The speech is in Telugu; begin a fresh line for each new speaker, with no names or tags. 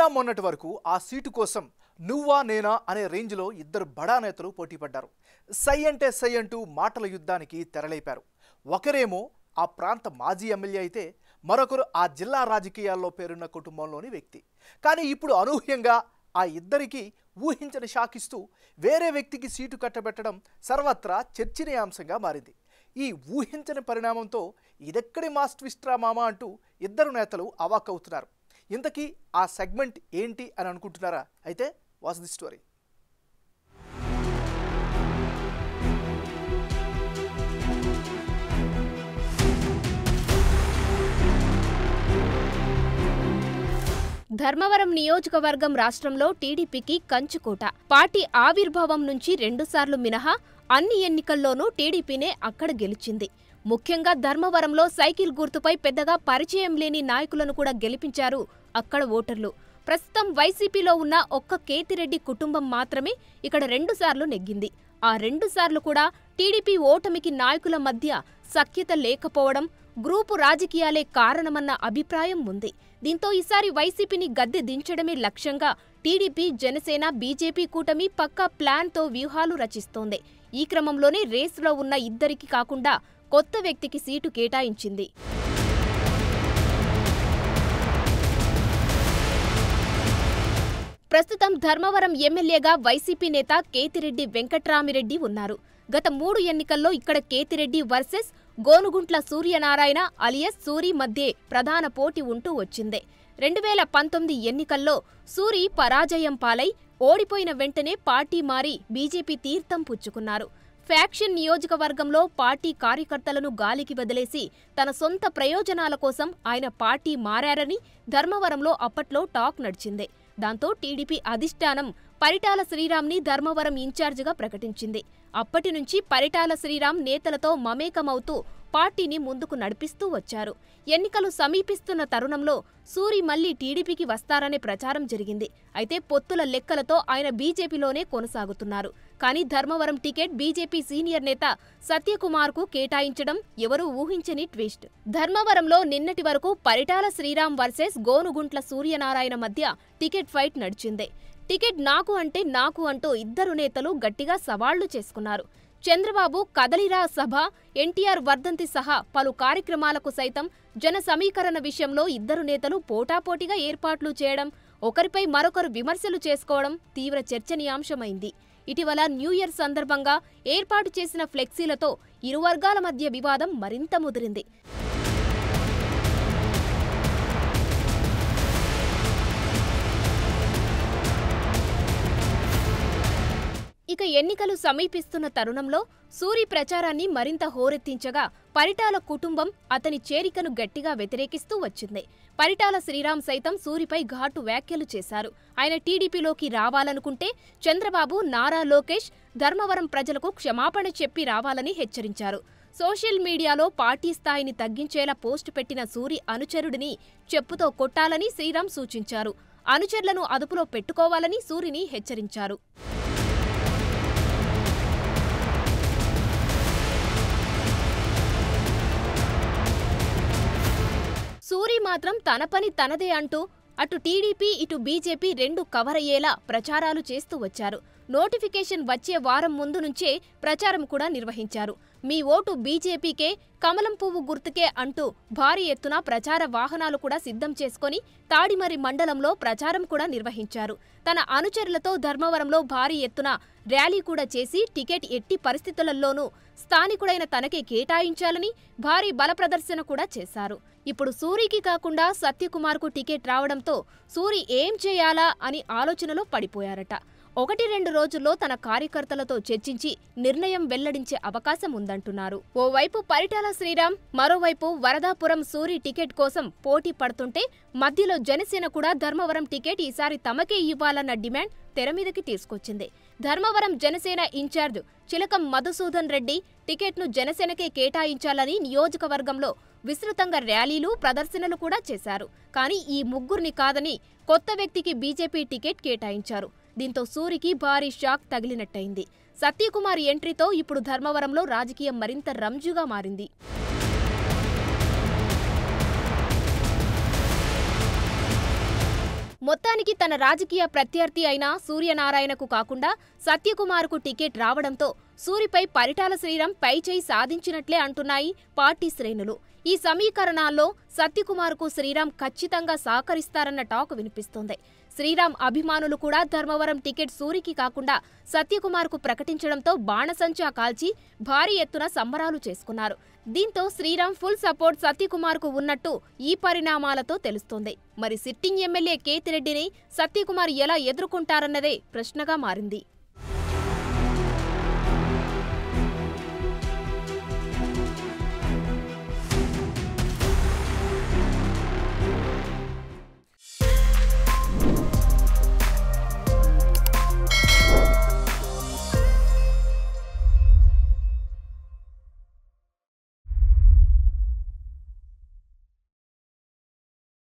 నిన్న మొన్నటి వరకు ఆ సీటు కోసం నువ్వా నేనా అనే రేంజ్లో ఇద్దరు బడా నేతలు పోటీ పడ్డారు. సై అంటే సై అంటూ మాటల యుద్ధానికి తెరలేపారు. ఒకరేమో ఆ ప్రాంత మాజీ ఎమ్మెల్యే అయితే మరొకరు ఆ జిల్లా రాజకీయాల్లో పేరున్న కుటుంబంలోని వ్యక్తి. కానీ ఇప్పుడు అనూహ్యంగా ఆ ఇద్దరికి ఊహించని షాకిస్తూ వేరే వ్యక్తికి సీటు కట్టబెట్టడం సర్వత్రా చర్చనీయాంశంగా మారింది. ఈ ఊహించని పరిణామంతో ఇదెక్కడి మాస్ ట్విస్ట్రా మామా అంటూ ఇద్దరు నేతలు అవాక్కవుతున్నారు. ఇంతకీ ఆ సెగ్మెంట్ ఏంటి అని అనుకుంటున్నారా? అయితే వాచ్ ది స్టోరీ.
ధర్మవరం నియోజకవర్గం రాష్ట్రంలో టీడీపీకి కంచుకోట. పార్టీ ఆవిర్భావం నుంచి 2 సార్లు మినహా అన్ని ఎన్నికల్లోనూ టీడీపీనే అక్కడ గెలిచింది. ముఖ్యంగా ధర్మవరంలో సైకిల్ గుర్తుపై పెద్దగా పరిచయం లేని నాయకులను కూడా గెలిపించారు అక్కడ ఓటర్లు. ప్రస్తుతం వైసీపీలో ఉన్న ఒక్క కేతిరెడ్డి కుటుంబం మాత్రమే ఇక్కడ 2 సార్లు నెగ్గింది. ఆ 2 సార్లు కూడా టీడీపీ ఓటమికి నాయకుల మధ్య సఖ్యత లేకపోవడం, గ్రూపు రాజకీయాలే కారణమన్న అభిప్రాయం ఉంది. దీంతో ఈసారి వైసీపీని గద్దె దించడమే లక్ష్యంగా టీడీపీ, జనసేన, బీజేపీ కూటమి పక్కా ప్లాన్తో వ్యూహాలు రచిస్తోంది. ఈ క్రమంలోనే రేసులో ఉన్న ఇద్దరికి కాకుండా కొత్త వ్యక్తికి సీటు కేటాయించింది. ప్రస్తుతం ధర్మవరం ఎమ్మెల్యేగా వైసీపీ నేత కేతిరెడ్డి వెంకట్రామిరెడ్డి ఉన్నారు. గత 3 ఎన్నికల్లో ఇక్కడ కేతిరెడ్డి వర్సెస్ గోనుగుంట్ల సూర్యనారాయణ అలియస్ సూరి మధ్య ప్రధాన పోటీ ఉంటూ వచ్చింది. 2019 ఎన్నికల్లో సూరి పరాజయం పాలై ఓడిపోయిన వెంటనే పార్టీ మారి బీజేపీ తీర్థం పుచ్చుకున్నారు. ఫ్యాక్షన్ నియోజకవర్గంలో పార్టీ కార్యకర్తలను గాలికి వదిలేసి తన సొంత ప్రయోజనాల కోసం ఆయన పార్టీ మారారని ధర్మవరంలో అప్పట్లో టాక్ నడిచింది. దాంతో టీడీపీ అధిష్టానం పరిటాల శ్రీరామ్ని ధర్మవరం ఇన్ఛార్జిగా ప్రకటించింది. అప్పటి నుంచి పరిటాల శ్రీరామ్ నేతలతో మమేకమవుతూ పార్టీని ముందుకు నడిపిస్తూ వచ్చారు. ఎన్నికలు సమీపిస్తున్న తరుణంలో సూరి మళ్లీ టీడీపీకి వస్తారనే ప్రచారం జరిగింది. అయితే పొత్తుల లెక్కలతో ఆయన బీజేపీలోనే కొనసాగుతున్నారు. కానీ ధర్మవరం టికెట్ బీజేపీ సీనియర్ నేత సత్యకుమార్కు కేటాయించడం ఎవరూ ఊహించని ట్విస్ట్. ధర్మవరంలో నిన్నటి వరకు పరిటాల శ్రీరామ్ వర్సెస్ గోనుగుంట్ల సూర్యనారాయణ మధ్య టికెట్ ఫైట్ నడిచింది. టికెట్ నాకు అంటే నాకు అంటూ ఇద్దరు నేతలు గట్టిగా సవాళ్లు చేసుకున్నారు. చంద్రబాబు కదలిరా సభ, ఎన్టీఆర్ వర్ధంతి సహా పలు కార్యక్రమాలకు సైతం జన సమీకరణ విషయంలో ఇద్దరు నేతలు పోటాపోటీగా ఏర్పాట్లు చేయడం, ఒకరిపై మరొకరు విమర్శలు చేసుకోవడం తీవ్ర చర్చనీయాంశమైంది. ఇటీవల న్యూ ఇయర్ సందర్భంగా ఏర్పాటు చేసిన ఫ్లెక్సీలతో ఇరు వర్గాల మధ్య వివాదం మరింత ముదిరింది. ఇక ఎన్నికలు సమీపిస్తున్న తరుణంలో సూరి ప్రచారాన్ని మరింత హోరెత్తించగా పరిటాల కుటుంబం అతని చేరికను గట్టిగా వ్యతిరేకిస్తూ వచ్చింది. పరిటాల శ్రీరామ్ సైతం సూరిపై ఘాటు వ్యాఖ్యలు చేశారు. ఆయన టీడీపీలోకి రావాలనుకుంటే చంద్రబాబు, నారా లోకేష్ ధర్మవరం ప్రజలకు క్షమాపణ చెప్పి రావాలని హెచ్చరించారు. సోషల్ మీడియాలో పార్టీ స్థాయిని తగ్గించేలా పోస్టు పెట్టిన సూరి అనుచరుడిని చెప్పుతో కొట్టాలని శ్రీరామ్ సూచించారు. అనుచరులను అదుపులో పెట్టుకోవాలని సూరిని హెచ్చరించారు. సూరి మాత్రం తన పని తనదే అంటూ అటు టీడీపీ, ఇటు బీజేపీ 2 కవర్ అయ్యేలా ప్రచారాలు చేస్తూ వచ్చారు. నోటిఫికేషన్ వచ్చే వారం ముందు నుంచే ప్రచారం కూడా నిర్వహించారు. మీ ఓటు బీజేపీకే, కమలం పువ్వు గుర్తుకే అంటూ భారీ ఎత్తున ప్రచార వాహనాలు కూడా సిద్ధం చేసుకుని తాడిమర్రి మండలంలో ప్రచారం కూడా నిర్వహించారు. తన అనుచరులతో ధర్మవరంలో భారీ ఎత్తున ర్యాలీ కూడా చేసి టికెట్ ఎట్టి పరిస్థితులలోనూ స్థానికుడైన తనకే కేటాయించాలని భారీ బల ప్రదర్శన కూడా చేశారు. ఇప్పుడు సూరికి కాకుండా సత్యకుమార్కు టికెట్ రావడంతో సూరి ఏం చేయాలా అని ఆలోచనలో పడిపోయారట. 1-2 రోజుల్లో తన కార్యకర్తలతో చర్చించి నిర్ణయం వెల్లడించే అవకాశం ఉందంటున్నారు. ఓవైపు పరిటాల శ్రీరామ్, మరోవైపు వరదాపురం సూరి టికెట్ కోసం పోటీ పడుతుంటే మధ్యలో జనసేన కూడా ధర్మవరం టికెట్ ఈసారి తమకే ఇవ్వాలన్న డిమాండ్ తెరమీదకి తీసుకొచ్చింది. ధర్మవరం జనసేన ఇన్ఛార్జ్ చిలకం మధుసూదన్ రెడ్డి టికెట్ను జనసేనకే కేటాయించాలని నియోజకవర్గంలో విస్తృతంగా ర్యాలీలు, ప్రదర్శనలు కూడా చేశారు. కానీ ఈ ముగ్గురిని కాదని కొత్త వ్యక్తికి బీజేపీ టికెట్ కేటాయించారు. దీంతో సూరికి భారీ షాక్ తగిలినట్టయింది. సత్యకుమార్ ఎంట్రీతో ఇప్పుడు ధర్మవరంలో రాజకీయం మరింత రంజుగా మారింది. మొత్తానికి తన రాజకీయ ప్రత్యర్థి అయిన సూర్యనారాయణకు కాకుండా సత్యకుమార్కు టికెట్ రావడంతో సూరిపై పరిటాల శ్రీరామ్ పైచేయి సాధించినట్లే అంటున్నాయి పార్టీ శ్రేణులు. ఈ సమీకరణాల్లో సత్యకుమార్కు శ్రీరామ్ ఖచ్చితంగా సహకరిస్తారన్న టాక్ వినిపిస్తోంది. శ్రీరామ్ అభిమానులు కూడా ధర్మవరం టికెట్ సూరికి కాకుండా సత్యకుమార్కు ప్రకటించడంతో బాణసంచా కాల్చి భారీ ఎత్తున సంబరాలు చేసుకున్నారు. దీంతో శ్రీరామ్ ఫుల్ సపోర్ట్ సత్యకుమార్కు ఉన్నట్టు ఈ పరిణామాలతో తెలుస్తోంది. మరి సిట్టింగ్ ఎమ్మెల్యే కేతిరెడ్డిని సత్యకుమార్ ఎలా ఎదుర్కొంటారన్నదే ప్రశ్నగా మారింది.